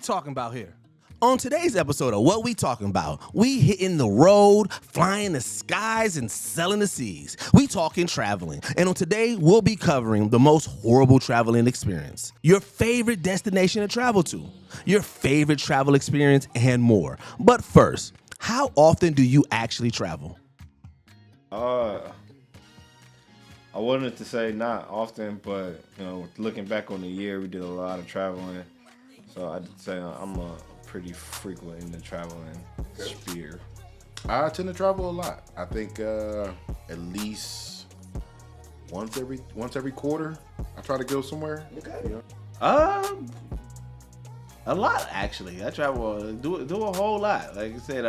talking about here? On today's episode of What We Talking About, we hitting the road, flying the skies, and selling the seas. We talking traveling. And on today, we'll be covering the most horrible traveling experience, your favorite destination to travel to, your favorite travel experience, and more. But first, how often do you actually travel? I wanted to say not often, but looking back on the year, we did a lot of traveling. So I'd say I'm a pretty frequent in the traveling sphere. I tend to travel a lot. I think at least once every quarter, I try to go somewhere. Okay. A lot actually. I travel, do a whole lot. Like I said,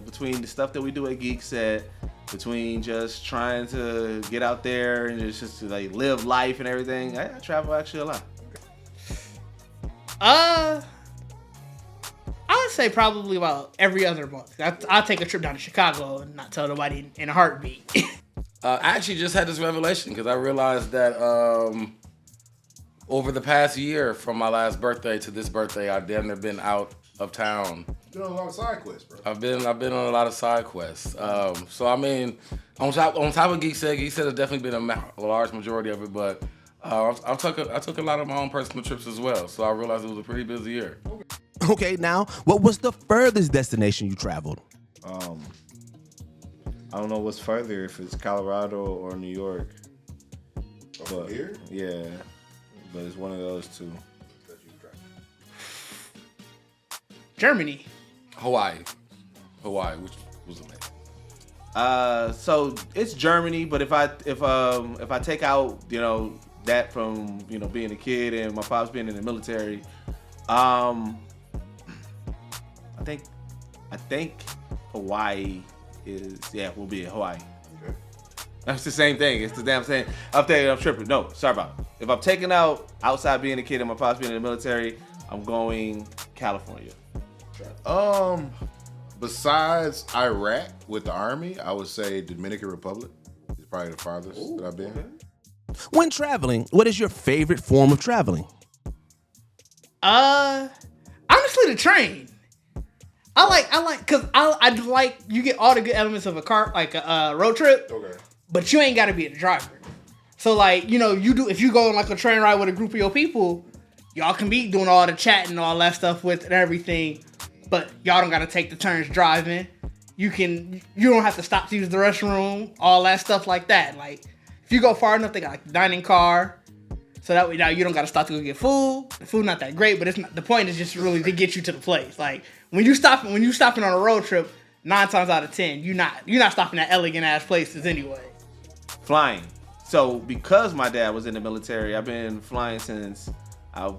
between the stuff that we do at Geekset, between just trying to get out there and just to like live life and everything, I travel actually a lot. I would say probably about every other month. I'll take a trip down to Chicago and not tell nobody in a heartbeat. I actually just had this revelation because I realized that over the past year, from my last birthday to this birthday, I've never been out of town. You're doing a lot of side quests, bro. I've been on a lot of side quests. So I mean, on top of Geekset has definitely been a large majority of it, but I took a lot of my own personal trips as well. So I realized it was a pretty busy year. Okay, now, what was the furthest destination you traveled? I don't know what's further, if it's Colorado or New York. But here? Yeah, but it's one of those two. Germany. Hawaii, which was amazing. So it's Germany, but if I take out that from being a kid and my pops being in the military, I think Hawaii will be in Hawaii. Okay. That's the same thing. It's the damn same. I'm tripping. No, sorry about it. If I'm taking out outside being a kid and my pops being in the military, I'm going California. Besides Iraq with the army, I would say Dominican Republic is probably the farthest that I've been. Okay. When traveling, what is your favorite form of traveling? Honestly, the train. I like because I like you get all the good elements of a car, like a road trip. Okay. But you ain't got to be the driver. So like you do if you go on like a train ride with a group of your people, y'all can be doing all the chatting and all that stuff with and everything. But y'all don't got to take the turns driving. You don't have to stop to use the restroom, all that stuff like that. Like if you go far enough, they got like a dining car. So that way now you don't got to stop to go get food. The food not that great, but it's not, the point is just really to get you to the place. Like when you stopping on a road trip, 9 times out of 10, you're not stopping at elegant ass places anyway. Flying. So because my dad was in the military, I've been flying since I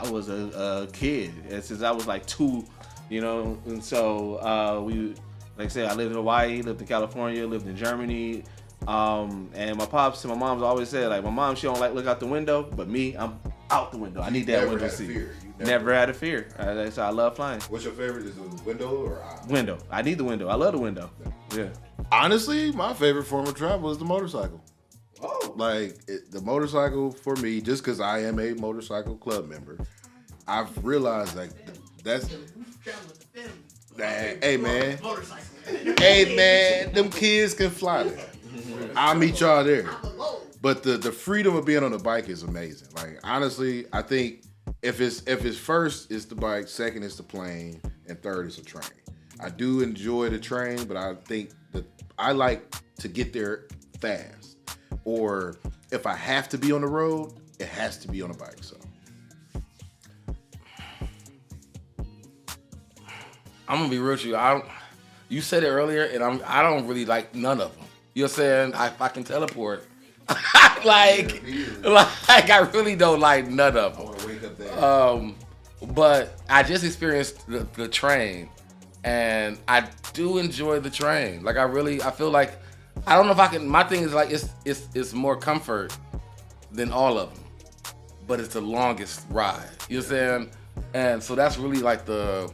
was a kid, since I was like 2, and so we, like I said, I lived in Hawaii, lived in California, lived in Germany. And my pops and my mom's always said, like, my mom, she don't like look out the window, but me, I'm out the window. I need that window seat. Never had a fear. So I love flying. What's your favorite? Is it window or aisle? Window. I need the window. I love the window. Yeah. Honestly, my favorite form of travel is the motorcycle. Oh. Like the motorcycle for me, just because I am a motorcycle club member, I've realized like that's. Hey man, them kids can fly there. I'll meet y'all there. But the freedom of being on a bike is amazing. Like honestly, I think if it's first it's the bike, second it's the plane, and third is the train. I do enjoy the train, but I think that I like to get there fast. Or if I have to be on the road, it has to be on a bike. So I'm gonna be real with you. You said it earlier, and I don't really like none of them. You know what I'm saying? If I can teleport, like I really don't like none of them. I want to wake up there. But I just experienced the train, and I do enjoy the train. Like I feel like I don't know if I can. My thing is like it's more comfort than all of them, but it's the longest ride. You know what I'm saying? And so that's really like the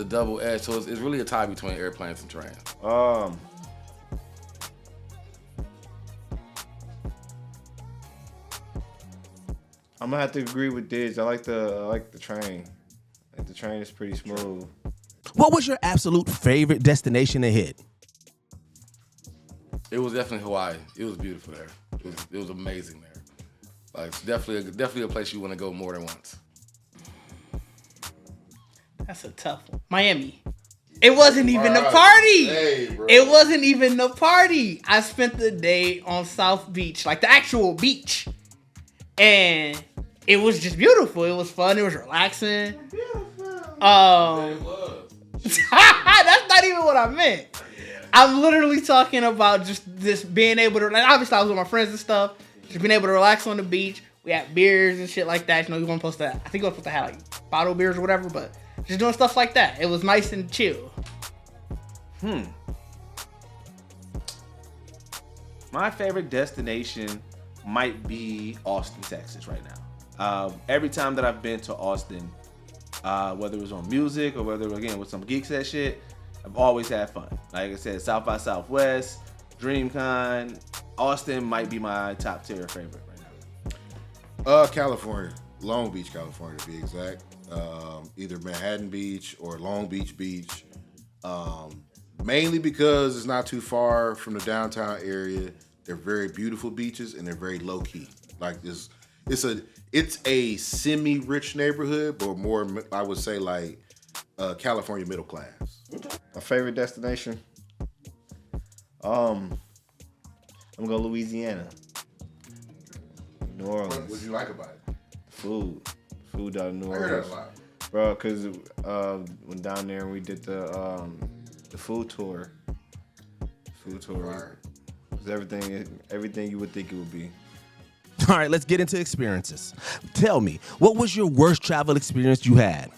double edge. So it's really a tie between airplanes and trains. I'm gonna have to agree with Didge. I like the train. Like the train is pretty smooth. What was your absolute favorite destination to hit? It was definitely Hawaii. It was beautiful there. It was amazing there. Like it's definitely a place you want to go more than once. That's a tough one. Miami. It wasn't even the Alright. party. Hey, bro. It wasn't even the party. I spent the day on South Beach, like the actual beach. And it was just beautiful. It was fun. It was relaxing. That's not even what I meant. I'm literally talking about just this being able to, like, obviously I was with my friends and stuff, just being able to relax on the beach. We had beers and shit like that. You know, you weren't supposed to, I think we were supposed to have like bottle beers or whatever, but just doing stuff like that. It was nice and chill. My favorite destination might be Austin, Texas right now. Every time that I've been to Austin, whether it was on music or whether it was, again, with some Geekset shit, I've always had fun. Like I said, South by Southwest, DreamCon, Austin might be my top tier favorite right now. California, Long Beach, California to be exact. Either Manhattan Beach or Long Beach Beach. Mainly because it's not too far from the downtown area. They're very beautiful beaches and they're very low key. Like it's a semi-rich neighborhood, but more I would say like California middle class. My favorite destination? I'm gonna go Louisiana. New Orleans. What you like about it? Food out of New I heard Orleans. that a lot. Bro, cause when down there and we did the food tour. Right. Was everything you would think it would be. All right, let's get into experiences. Tell me, what was your worst travel experience you had?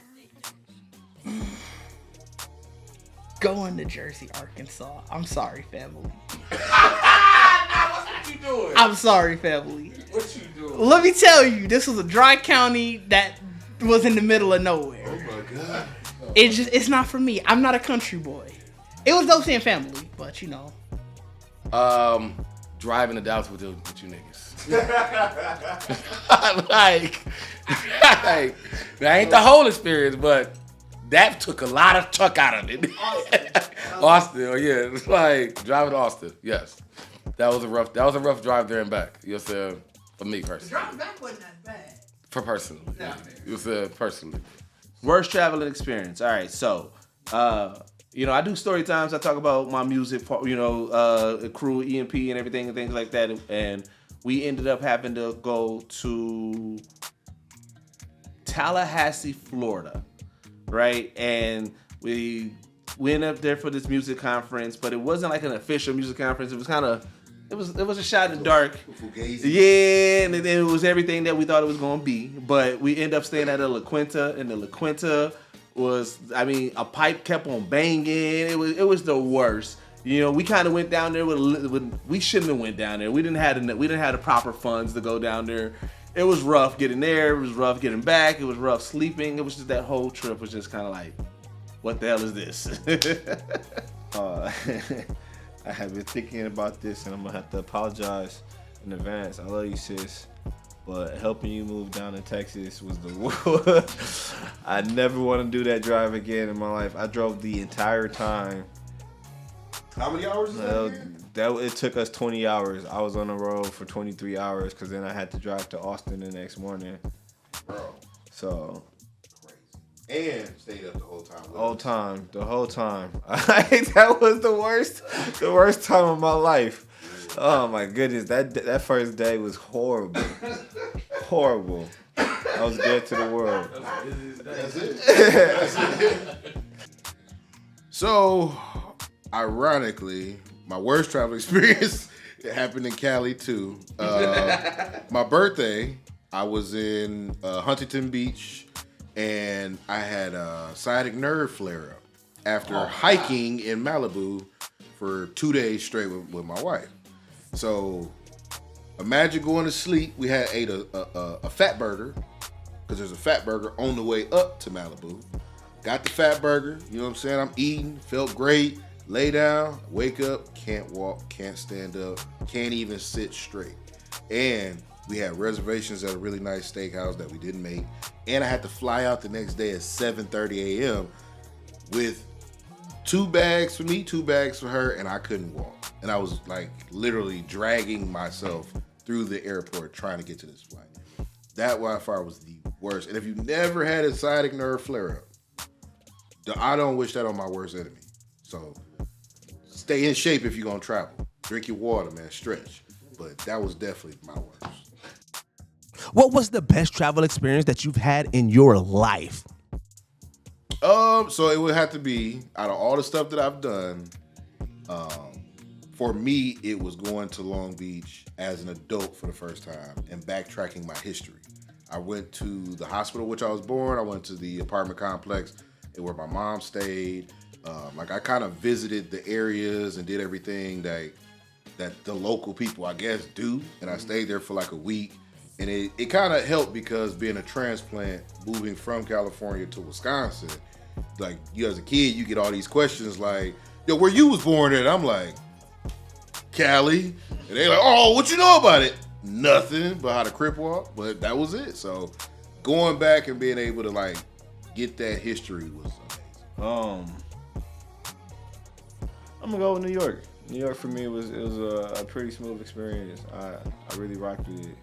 Going to Jersey, Arkansas. I'm sorry, family. What you doing? I'm sorry, family. What you doing? Let me tell you, this was a dry county that was in the middle of nowhere. Oh my God. It's not for me. I'm not a country boy. It was dope seeing family, but you know. Driving to Dallas with you niggas. like, that ain't the whole experience, but that took a lot of tuck out of it. Austin, oh yeah, it's like driving to Austin. Yes, that was a rough drive there and back. You know what I'm saying? For me personally. Driving back wasn't that bad. For personally, you said personally. Worst traveling experience. All right, so I do story times. I talk about my music, crew, EMP, and everything and things like that. And we ended up having to go to Tallahassee, Florida, right? And we went up there for this music conference, but it wasn't like an official music conference. It was kind of, it was a shot in the dark. Fugazi. Yeah, and then it was everything that we thought it was gonna be. But we ended up staying at a La Quinta, and the La Quinta was, a pipe kept on banging. It was the worst. You know, we kind of went down there with we shouldn't have went down there. We didn't have the proper funds to go down there. It was rough getting there. It was rough getting back. It was rough sleeping. It was just that whole trip was just kind of like, what the hell is this? I have been thinking about this, and I'm gonna have to apologize in advance. I love you, sis, but helping you move down to Texas was the worst. I never want to do that drive again in my life. I drove the entire time. How many hours is that? It took us 20 hours. I was on the road for 23 hours because then I had to drive to Austin the next morning. Bro, So crazy. And stayed up the whole time. the whole time. That was the worst time of my life. Oh my goodness, that first day was horrible. Horrible. I was dead to the world. That's it. So, ironically, my worst travel experience happened in Cali too. My birthday, I was in Huntington Beach, and I had a sciatic nerve flare up after hiking in Malibu for 2 days straight with my wife. So imagine going to sleep. We had ate a fat burger, because there's a fat burger on the way up to Malibu. Got the fat burger, you know what I'm saying? I'm eating, felt great. Lay down, wake up, can't walk, can't stand up, can't even sit straight. And We had reservations at a really nice steakhouse that we didn't make. And I had to fly out the next day at 7:30 a.m. with 2 bags for me, 2 bags for her, and I couldn't walk. And I was like literally dragging myself through the airport trying to get to this flight. That Wi-Fi was the worst. And if you never had a sciatic nerve flare-up, I don't wish that on my worst enemy. So stay in shape if you're going to travel. Drink your water, man. Stretch. But that was definitely my worst. What was the best travel experience that you've had in your life? So it would have to be, out of all the stuff that I've done, for me, it was going to Long Beach as an adult for the first time and backtracking my history. I went to the hospital which I was born. I went to the apartment complex where my mom stayed. I kind of visited the areas and did everything that the local people, I guess, do. And I stayed there for like a week. And it kind of helped because being a transplant, moving from California to Wisconsin, like you as a kid, you get all these questions like, yo, where you was born at? I'm like, Cali. And they're like, oh, what you know about it? Nothing but how to crip walk. But that was it. So going back and being able to like get that history was amazing. I'm gonna go with New York. New York for me was a pretty smooth experience. I really rocked with it.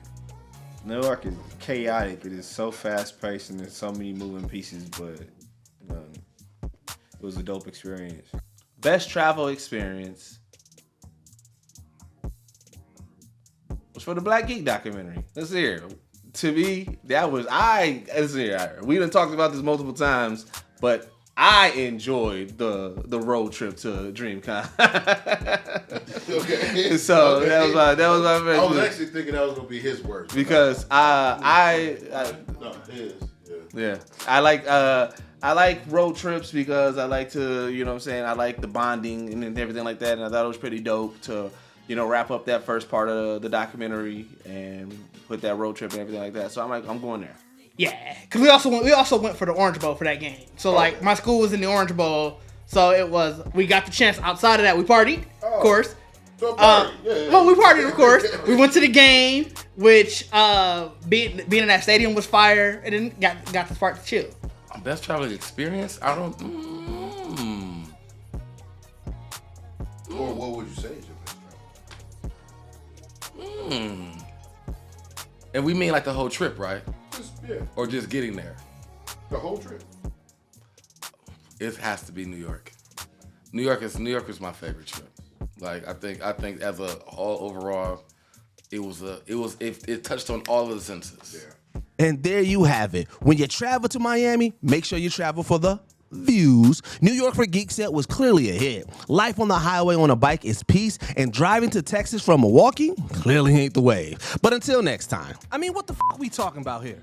New York is chaotic. It is so fast paced and there's so many moving pieces, but it was a dope experience. Best travel experience was for the Black Geek documentary. Let's hear. To me, that was let's hear. We done talked about this multiple times, but I enjoyed the road trip to DreamCon. Okay. So okay. that was my favorite. I was actually thinking that was gonna be his worst. Because No, his. yeah, I like road trips because I like to, you know what I'm saying, I like the bonding and everything like that, and I thought it was pretty dope to, you know, wrap up that first part of the documentary and put that road trip and everything like that. So I'm going there. Yeah, because we also went for the Orange Bowl for that game. So like my school was in the Orange Bowl, so we got the chance. Outside of that, we partied, of course. So party. Well, we partied, of course. We went to the game, which being in that stadium was fire, and then got the spark to chill. Best traveling experience? I don't. Or what would you say is your best travel? And we mean like the whole trip, right? Yeah, Or just getting there? the whole trip. It has to be New York. New York is my favorite trip. Like I think as a whole overall, it touched on all of the senses. Yeah. And there you have it. When you travel to Miami, make sure you travel for the views. New York for Geekset was clearly a hit. Life on the highway on a bike is peace, and driving to Texas from Milwaukee clearly ain't the wave. But until next time, what the f we talking about here?